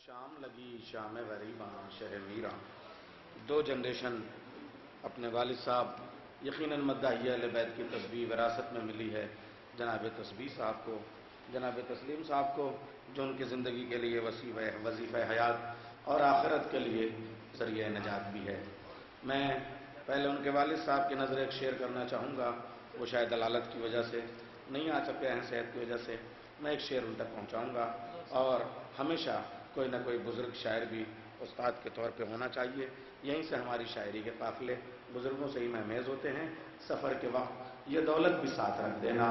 شام لگی شام غریباں شہ میراں، دو جنریشن اپنے والد صاحب یقیناً مداحیہ اہل بیت کی تسبیح وراثت میں ملی ہے جناب تسبیح صاحب کو، جناب تسلیم صاحب کو، جو ان کی زندگی کے لیے وظیفہ حیات اور آخرت کے لیے ذریعہ نجات بھی ہے۔ میں پہلے ان کے والد صاحب کی نظر ایک شعر کرنا چاہوں گا، وہ شاید دلالت کی وجہ سے نہیں آ سکے ہیں، صحت کی وجہ سے میں ایک شعر ان تک پہنچاؤں گا، اور ہمیشہ کوئی نہ کوئی بزرگ شاعر بھی استاد کے طور پہ ہونا چاہیے، یہیں سے ہماری شاعری کے قافلے بزرگوں سے ہی مہمیز ہوتے ہیں۔ سفر کے وقت یہ دولت بھی ساتھ رکھ دینا،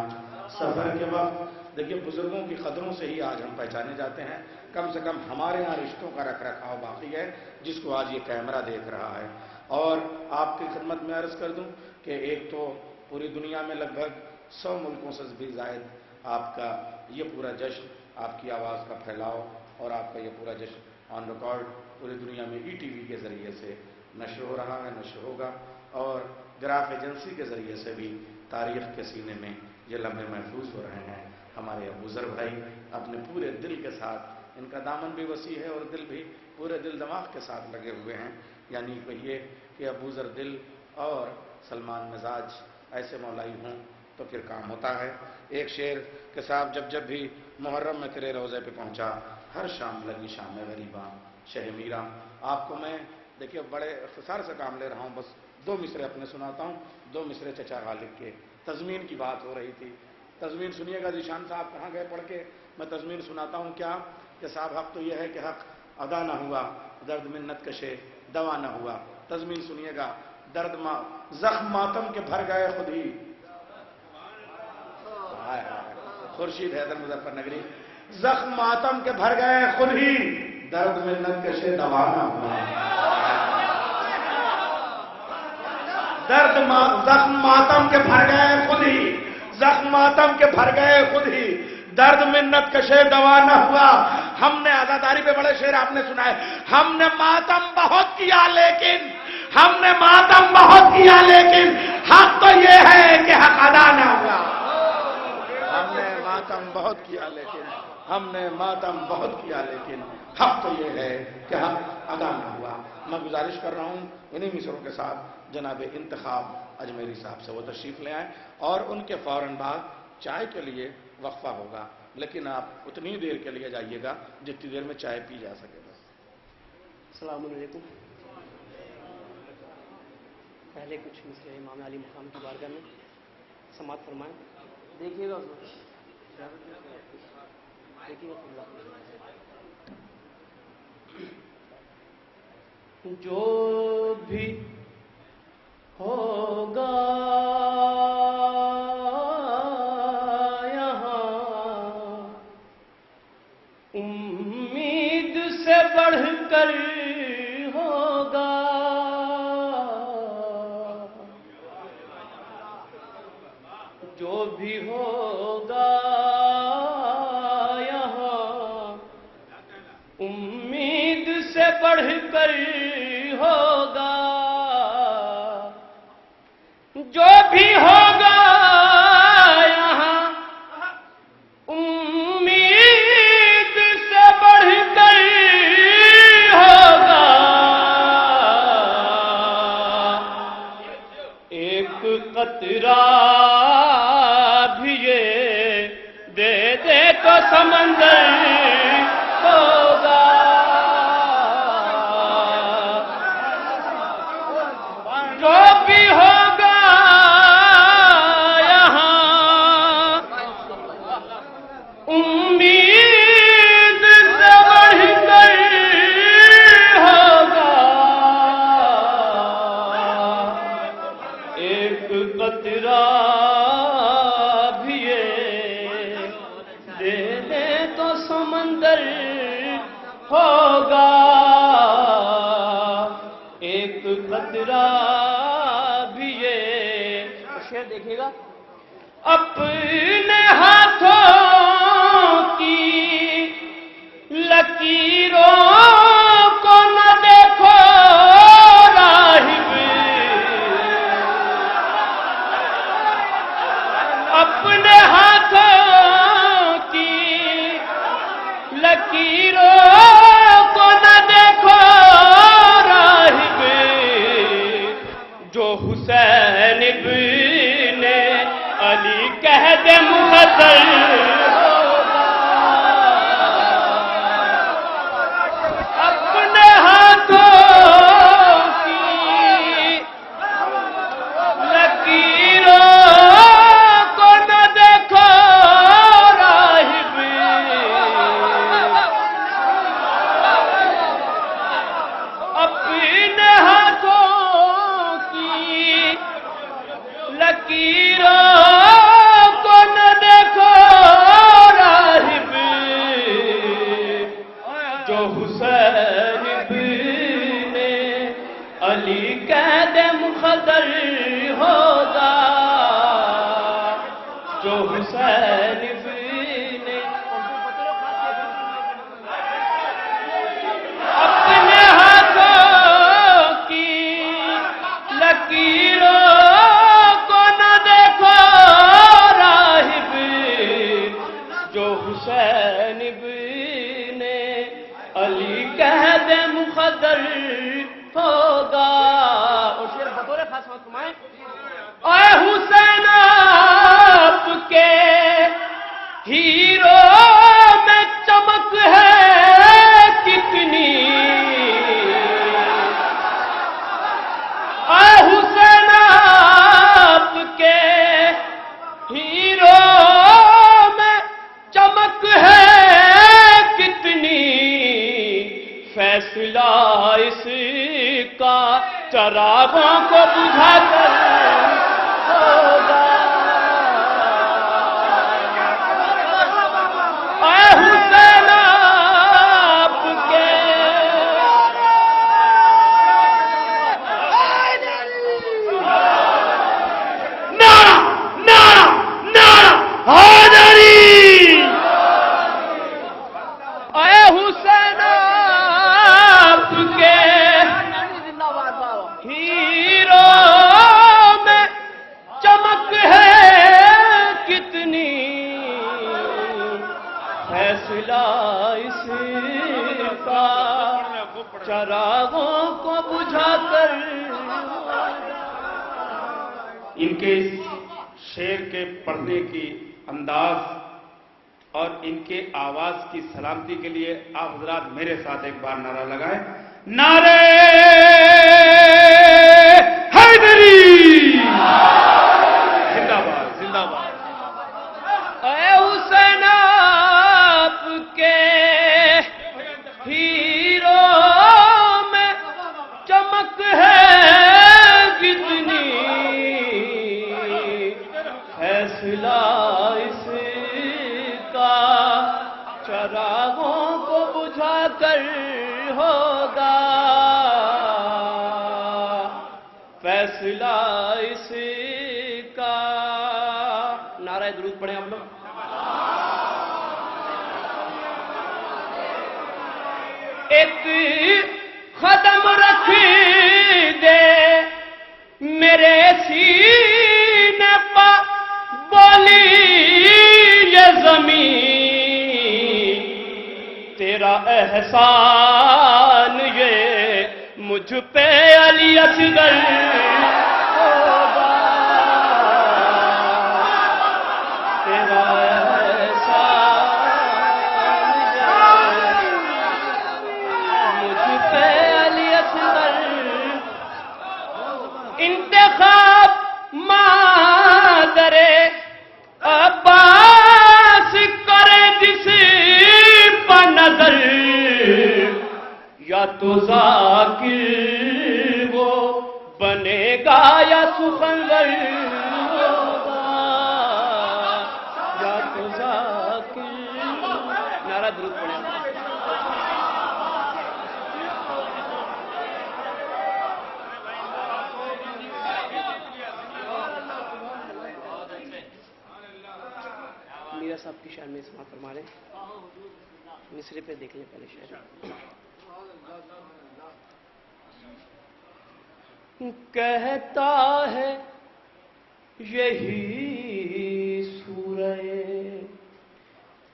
سفر کے وقت دیکھیے بزرگوں کی قدروں سے ہی آج ہم پہچانے جاتے ہیں، کم سے کم ہمارے یہاں رشتوں کا رکھ رکھاؤ باقی ہے، جس کو آج یہ کیمرہ دیکھ رہا ہے۔ اور آپ کی خدمت میں عرض کر دوں کہ ایک تو پوری دنیا میں لگ بھگ 100 ملکوں سے بھی زائد آپ کا یہ پورا جشن، آپ کی آواز کا پھیلاؤ اور آپ کا یہ پورا جشن آن ریکارڈ پوری دنیا میں ای ٹی وی کے ذریعے سے نشر ہو رہا ہے، نشر ہوگا، اور گراف ایجنسی کے ذریعے سے بھی تاریخ کے سینے میں یہ لمحے محفوظ ہو رہے ہیں۔ ہمارے ابوذر بھائی اپنے پورے دل کے ساتھ، ان کا دامن بھی وسیع ہے اور دل بھی پورے دل دماغ کے ساتھ لگے ہوئے ہیں، یعنی کہیے کہ ابوذر دل اور سلمان مزاج ایسے مولائی ہوں تو پھر کام ہوتا ہے۔ ایک شعر کہ صاحب جب بھی محرم میں تیرے روضے پہ پہنچا، ہر شام لگی شام غریباں شہ میراں۔ آپ کو میں دیکھیے بڑے اختصار سے کام لے رہا ہوں، بس 2 مصرے اپنے سناتا ہوں، 2 مصرے چچا غالب کے۔ تضمین کی بات ہو رہی تھی، تضمین سنیے گا، ذیشان صاحب کہاں گئے پڑھ کے، میں تضمین سناتا ہوں کیا کہ صاحب حق تو یہ ہے کہ حق ادا نہ ہوا، درد منت کشے دوا نہ ہوا۔ تضمین سنیے گا، زخم ماتم کے بھر گئے خود ہی، خورشید حیدر مظفر نگری، زخم ماتم کے بھر گئے خود ہی، درد منت کشے دوا نہ ہوا۔ زخم ماتم کے بھر گئے خود ہی، زخم ماتم کے بھر گئے خود ہی، درد منت کشے دوا نہ ہوا۔ ہم نے عزاداری پہ بڑے شعر آپ نے سنا ہے، ہم نے ماتم بہت کیا لیکن، ہم نے ماتم بہت کیا لیکن حق تو یہ ہے کہ حق ادا نہ ہوا۔ ہم نے ماتم بہت کیا لیکن، ہم نے ماتم بہت کیا لیکن حق تو یہ ہے کہ حق ادا نہ ہوا۔ میں گزارش کر رہا ہوں انہی مصروں کے ساتھ جناب انتخاب اجمیری صاحب سے وہ تشریف لے آئیں، اور ان کے فوراً بعد چائے کے لیے وقفہ ہوگا، لیکن آپ اتنی دیر کے لیے جائیے گا جتنی دیر میں چائے پی جا سکے بس۔ السلام علیکم۔ پہلے کچھ مصرے امام علی مقام کی بارگاہ میں سماعت فرمائیں، دیکھیے گا جو بھی ہوگا یہاں امید سے بڑھ کر ہوگا، جو بھی ہوگا یہاں امید سے بڑھ کر ہوگا، جو بھی ہوگا یہاں امید سے بڑھ کر ہوگا، ایک قطرہ بھی یہ دے دے تو سمندر ہوگا، جو بھی ہوگا یہاں امید سے بڑھ کر ہوگا، ایک قطرہ بھی یہ دے دے تو سمندر ہوگا، ایک قطرہ بھی یہ شعر دیکھیے گا، اپنے ہاتھوں کی لکیروں کو نہ دیکھو راہب، اپنے ہاتھوں کی لکیروں جو حسین ابن علی قید مخدر ہوگا، جو حسین ابن اپنے ہاتھوں کی لکیروں کو نہ دیکھو راہب، جو حسین ابن علی قید مخدر ہوگا۔ اور شعر بطور خاص بات فرمائیں، اے حسین آپ کے ہیرو میں چمک ہے کتنی، اے حسین آپ کے ہیرو میں چمک ہے کتنی، فیصلہ اس کا چراغوں کو بجھا کر ہوگا۔ اے حسین آپ کے نعرہ نعرہ نعرہ حیدری، اے حسین آپ کے ہیرو میں چمک ہے کتنی، فیصلہ اس کا چراغوں کو بجھا کر۔ ان کے اس شعر کے پڑھنے کی انداز اور ان کے آواز کی سلامتی کے لیے آپ حضرات میرے ساتھ ایک بار نعرہ لگائیں، نعرہ حیدری، زندہ باد زندہ باد۔ اے حسین آپ کے ہیرو میں چمک ہے کتنی، فیصلہ اس کا چراغوں کو بجھا کر ہوگا، فیصلہ اس کا۔ نعرہ درود پڑھیں آپ لوگ۔ ایک قدم رکھ دے میرے سینے پہ بولی یہ زمین، تیرا احسان یہ مجھ پہ علی اصغر ہوگا، تیرا احسان یہ مجھ پہ علی اصغر۔ انتخاب مادر عباس کرے جس پر نظر، یا تو ذاکر وہ بنے گا یا سخنور ہوگا، یا تو ذاکر۔ نعرہ درود پڑھیں۔ میرا صاحب کی شان میں سماعت فرما لیں، مصرے پہ دیکھ لیں پہلے شعر۔ کہتا ہے یہی سورہ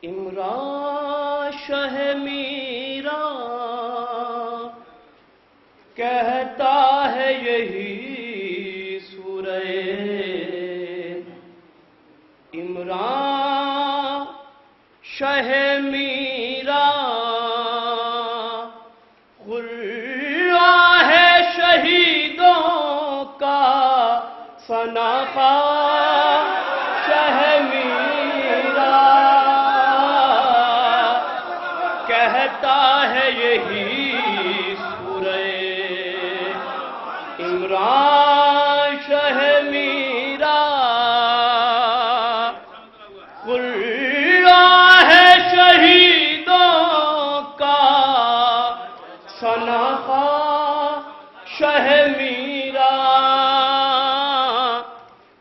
عمران شہ میران، کہتا ہے یہی سورہ عمران شہ میران، غرہ ہے شہیدوں کا سناخا شہ میران، کہتا ہے یہی سورہ عمران شہ میران، غرہ ہے شہیدوں کا سناخا شہ میرا،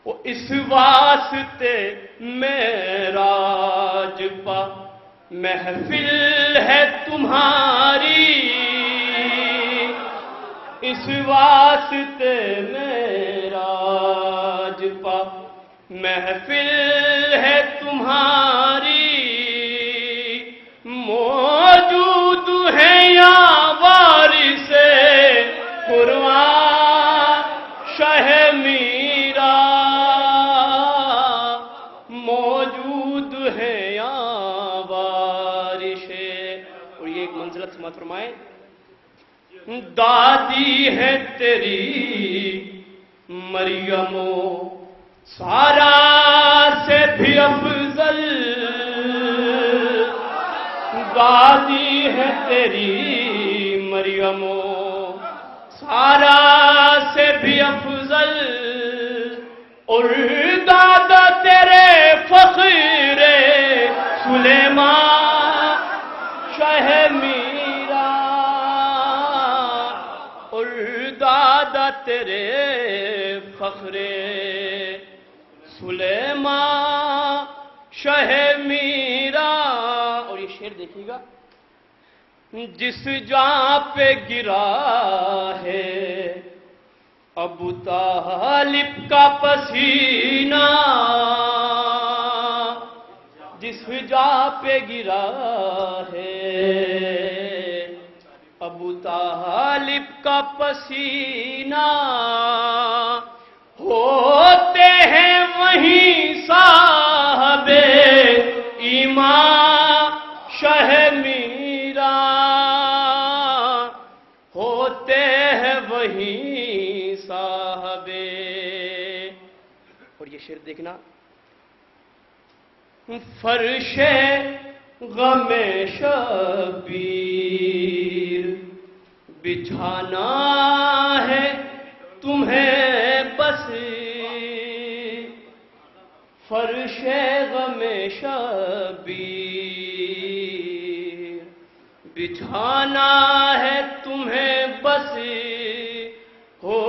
وہ اس واسطے معراج پا محفل ہے تمہاری، اس واسطے معراج پا محفل ہے تمہاری، موجود ہے یا وارث قرآن شہ میرا، موجود ہے یا وارث۔ اور یہ ایک منزلت سماعت فرمائیں، دادی ہے تیری مریم سارا سے بھی افضل، دادی ہے تیری مریم سارا سے بھی افضل، اور دادا تیرے فخر سلیمان شہ میرا، اور دادا تیرے فخر سلیمان شہ میرا۔ اور یہ شعر دیکھیے گا، جس جہاں پہ گرا ہے ابو طالب کا پسینہ، جس جہاں پہ گرا ہے ابو طالب کا پسینہ، ہوتے ہیں وہیں صاحب ایمان شہ میرا، ہوتے ہیں وہیں صاحب۔ اور یہ شعر دیکھنا، فرش غم شبیر بچھانا ہے تمہیں بس، فرش غم شبیر بچھانا ہے تمہیں بس، ہو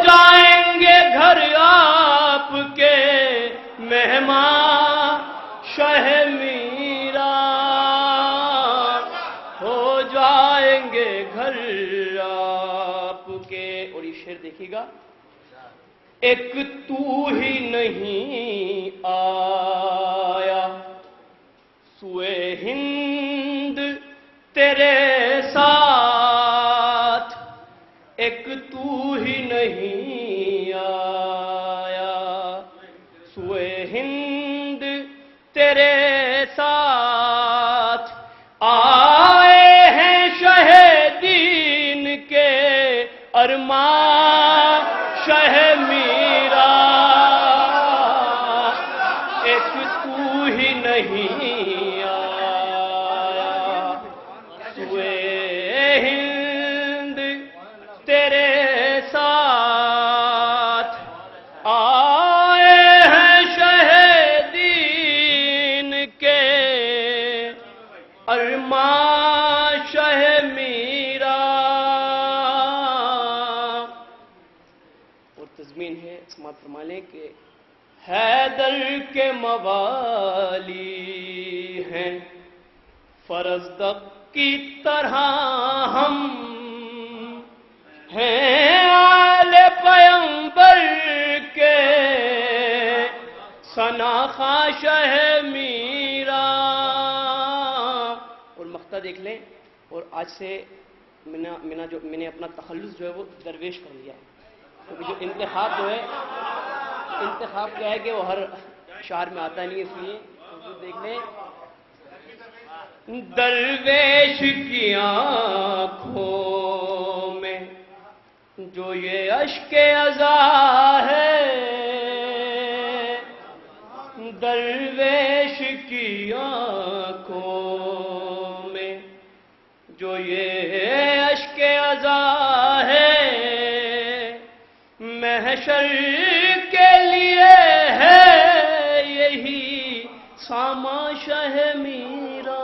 جائیں گے گھر آپ کے مہمان شہ میرا، ہو جائیں گے گھر آپ کے۔ اور یہ شعر دیکھیے گا، ایک تو ہی نہیں آیا سوئے ہند تیرے ساتھ، ایک تو ہی نہیں آیا سوئے ہند تیرے ساتھ، آئے ہیں شہیدین کے ارمان شہ میرا، ایک تو ہی نہیں آیا سوئے ہند تیرے ساتھ، آئے ہیں شہیدین کے ارمان شہ میرا۔ اور تضمین ہے، سماعت فرما لیں کہ حیدر کے موالی ہیں فرزدق کی طرح ہم، ہیں آل پیغمبر کے ثناخوا شہ میرا۔ اور مقطع دیکھ لیں، اور آج سے میں نے اپنا تخلص جو ہے وہ درویش کر لیا ہے، کیونکہ جو انتخاب جو ہے، انتخاب کیا ہے کہ وہ ہر شعر میں آتا نہیں، اس لیے دیکھ لیں، درویش کی آنکھوں میں جو یہ اشک ازا ہے، درویش کی آنکھوں میں جو یہ اشک ازا ہے، محشر کے لیے ہے یہی ساما شہ میرا۔